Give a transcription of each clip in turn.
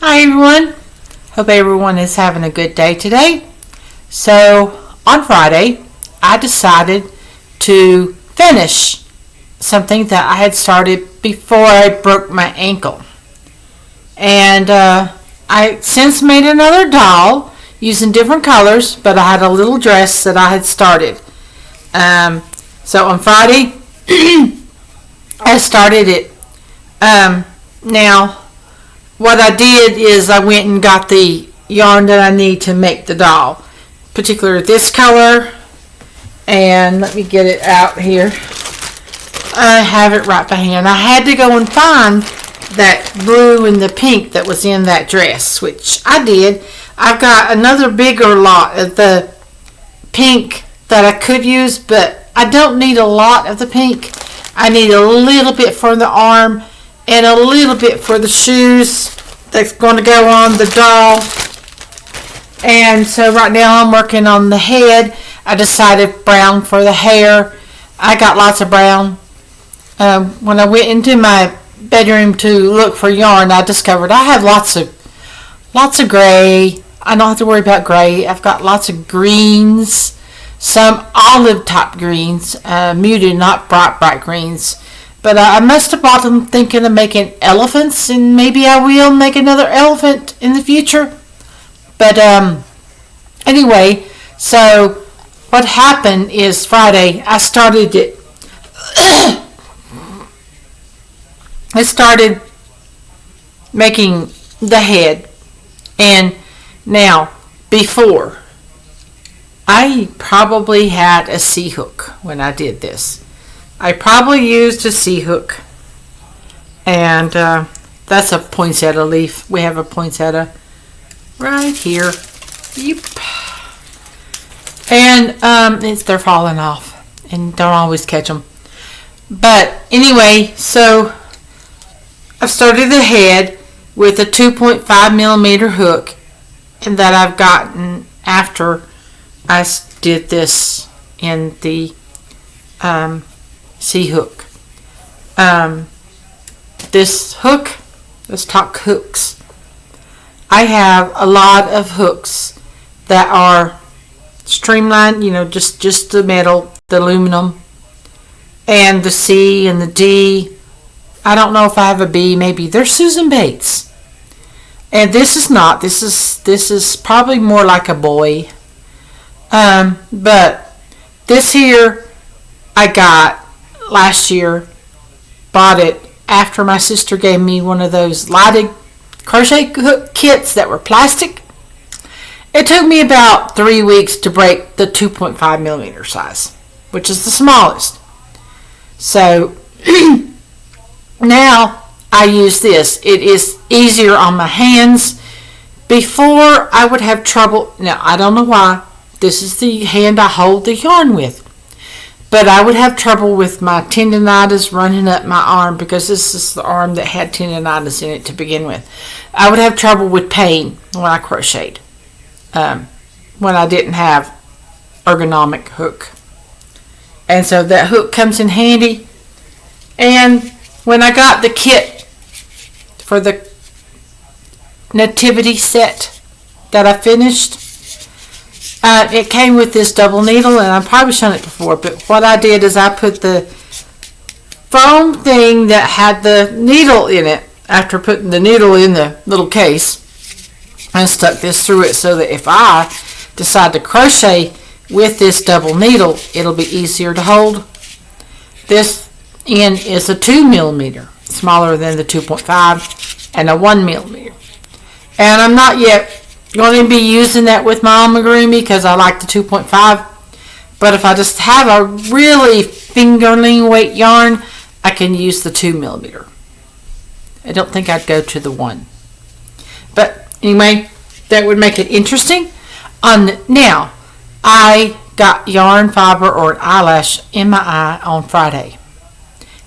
Hi everyone. Hope everyone is having a good day today. So on Friday, I decided to finish something that I had started before I broke my ankle. And I since made another doll using different colors, but I had a little dress that I had started. So on Friday, I started it. Now, what I did is I went and got the yarn that I need to make the doll, particularly this color, and let me get it out here. I have it right by hand. I had to go and find that blue and the pink that was in that dress, which I did. I've got another bigger lot of the pink that I could use, but I don't need a lot of the pink. I need a little bit for the arm and a little bit for the shoes that's going to go on the doll. And so right now I'm working on the head. I decided brown for the hair. I got lots of brown. When I went into my bedroom to look for yarn, I discovered I have lots of gray. I don't have to worry about gray. I've got lots of greens, some olive type greens, muted, not bright greens. But I must have bought them thinking of making elephants, and maybe I will make another elephant in the future. But anyway, so what happened is Friday I started it. I started making the head, and now before I probably had a C-hook when I did this. I probably used a C-hook, and that's a poinsettia leaf. We have a poinsettia right here. Yep. And they're falling off, and don't always catch them. But anyway, so I started the head with a 2.5 millimeter hook, and that I've gotten after I did this in the C-hook. This hook, let's talk hooks. I have a lot of hooks that are streamlined, just the metal, the aluminum, and the C and the D. I don't know if I have a B, maybe. They're Susan Bates. And this is not. This is probably more like a boy. But this here I got last year, bought it after my sister gave me one of those lighted crochet hook kits that were plastic. It took me about 3 weeks to break the 2.5 millimeter size, which is the smallest. So now I use this. It is easier on my hands. Before I would have trouble. Now I don't know why. This is the hand I hold the yarn with. But I would have trouble with my tendonitis running up my arm, because this is the arm that had tendonitis in it to begin with. I would have trouble with pain when I crocheted, when I didn't have ergonomic hook. And so that hook comes in handy. And when I got the kit for the nativity set that I finished, it came with this double needle, and I've probably shown it before, but what I did is I put the foam thing that had the needle in it, after putting the needle in the little case, and stuck this through it so that if I decide to crochet with this double needle, it'll be easier to hold. This end is a 2 millimeter, smaller than the 2.5, and a 1 millimeter. And I'm not yet going to be using that with my amigurumi because I like the 2.5. But if I just have a really fingerling weight yarn, I can use the 2 millimeter. I don't think I'd go to the 1. But anyway, that would make it interesting. Now, I got yarn fiber or an eyelash in my eye on Friday,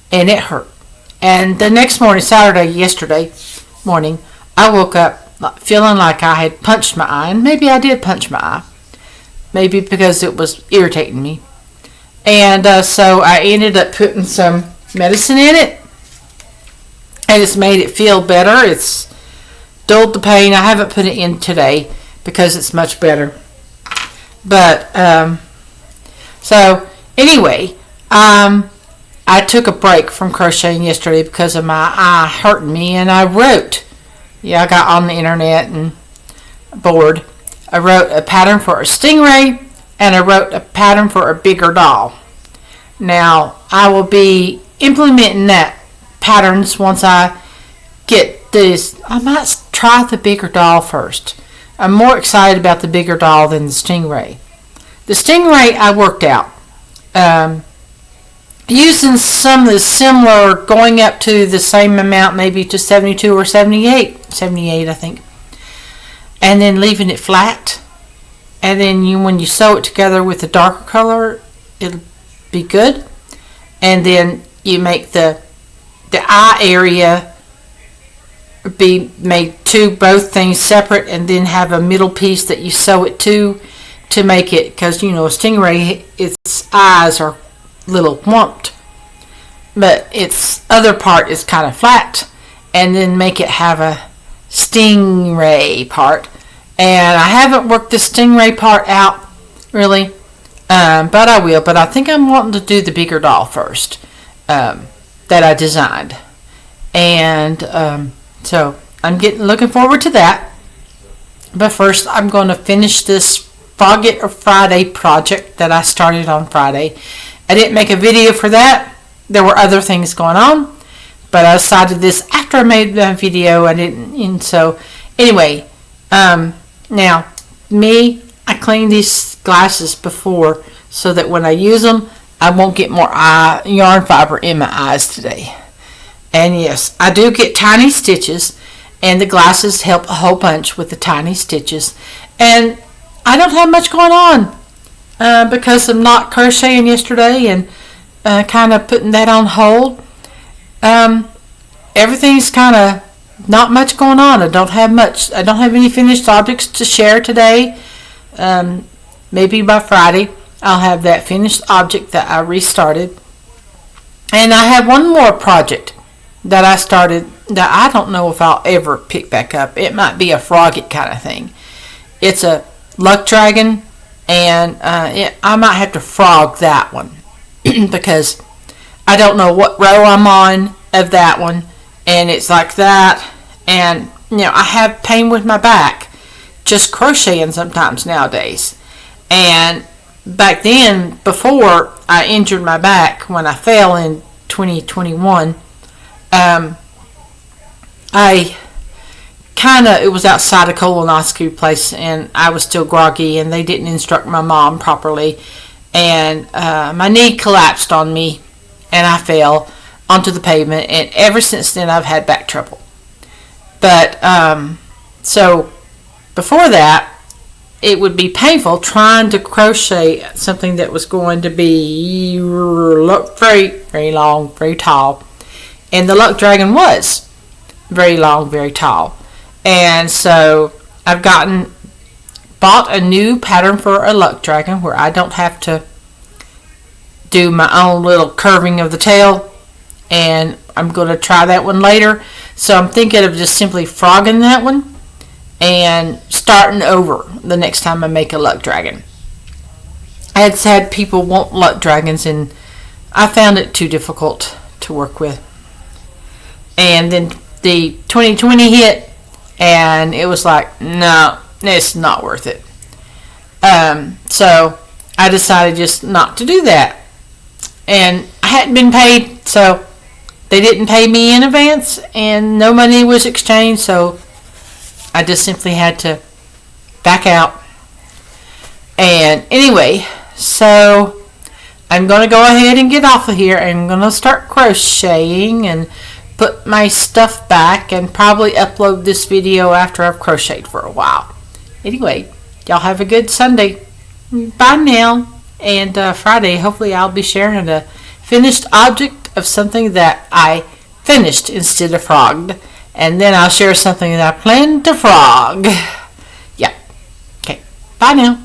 and it hurt. And the next morning, yesterday morning, I woke up feeling like I had punched my eye, and maybe I did punch my eye, maybe because it was irritating me. And so I ended up putting some medicine in it, and it's made it feel better. dulled the pain. I haven't put it in today because it's much better. But so anyway, I took a break from crocheting yesterday because of my eye hurting me, and I wrote. Yeah, I got on the internet and bored. I wrote a pattern for a stingray, and I wrote a pattern for a bigger doll. Now, I will be implementing that patterns once I get this. I might try the bigger doll first. I'm more excited about the bigger doll than the stingray. The stingray I worked out. Using some of the similar, going up to the same amount, maybe to 72 or 78 I think, and then leaving it flat, and then when you sew it together with the darker color, it'll be good. And then you make the eye area be made both things separate, and then have a middle piece that you sew it to make it, because a stingray, its eyes are little whumped, but its other part is kind of flat, and then make it have a stingray part. And I haven't worked the stingray part out really, but I will. But I think I'm wanting to do the bigger doll first, that I designed, and so I'm looking forward to that. But first, I'm going to finish this Frog It Friday project that I started on Friday. I didn't make a video for that. There were other things going on, but I decided this after I made the video. I didn't, and so anyway, now I cleaned these glasses before so that when I use them, I won't get more yarn fiber in my eyes today. And yes, I do get tiny stitches, and the glasses help a whole bunch with the tiny stitches. And I don't have much going on because I'm not crocheting yesterday and kind of putting that on hold. Everything's kind of not much going on. I don't have much. I don't have any finished objects to share today. Maybe by Friday I'll have that finished object that I restarted. And I have one more project that I started that I don't know if I'll ever pick back up. It might be a Frog It kind of thing. It's a luck dragon, and I might have to frog that one because I don't know what row I'm on of that one, and it's like that. And I have pain with my back just crocheting sometimes nowadays. And back then, before I injured my back when I fell in 2021, it was outside a colonoscopy place, and I was still groggy, and they didn't instruct my mom properly, and my knee collapsed on me, and I fell onto the pavement, and ever since then I've had back trouble. But so before that, it would be painful trying to crochet something that was going to be very, very long, very tall, and the luck dragon was very long, very tall. And so I've bought a new pattern for a luck dragon where I don't have to do my own little curving of the tail, and I'm going to try that one later. So I'm thinking of just simply frogging that one and starting over the next time I make a luck dragon. I had said people want luck dragons, and I found it too difficult to work with. And then the 2020 hit, and it was like, no, it's not worth it. So I decided just not to do that. And I hadn't been paid, so they didn't pay me in advance, and no money was exchanged, so I just simply had to back out. And anyway, so I'm going to go ahead and get off of here. I'm going to start crocheting and put my stuff back, and probably upload this video after I've crocheted for a while. Anyway, y'all have a good Sunday. Bye now. And Friday, hopefully I'll be sharing a finished object of something that I finished instead of frogged. And then I'll share something that I plan to frog. Yeah. Okay. Bye now.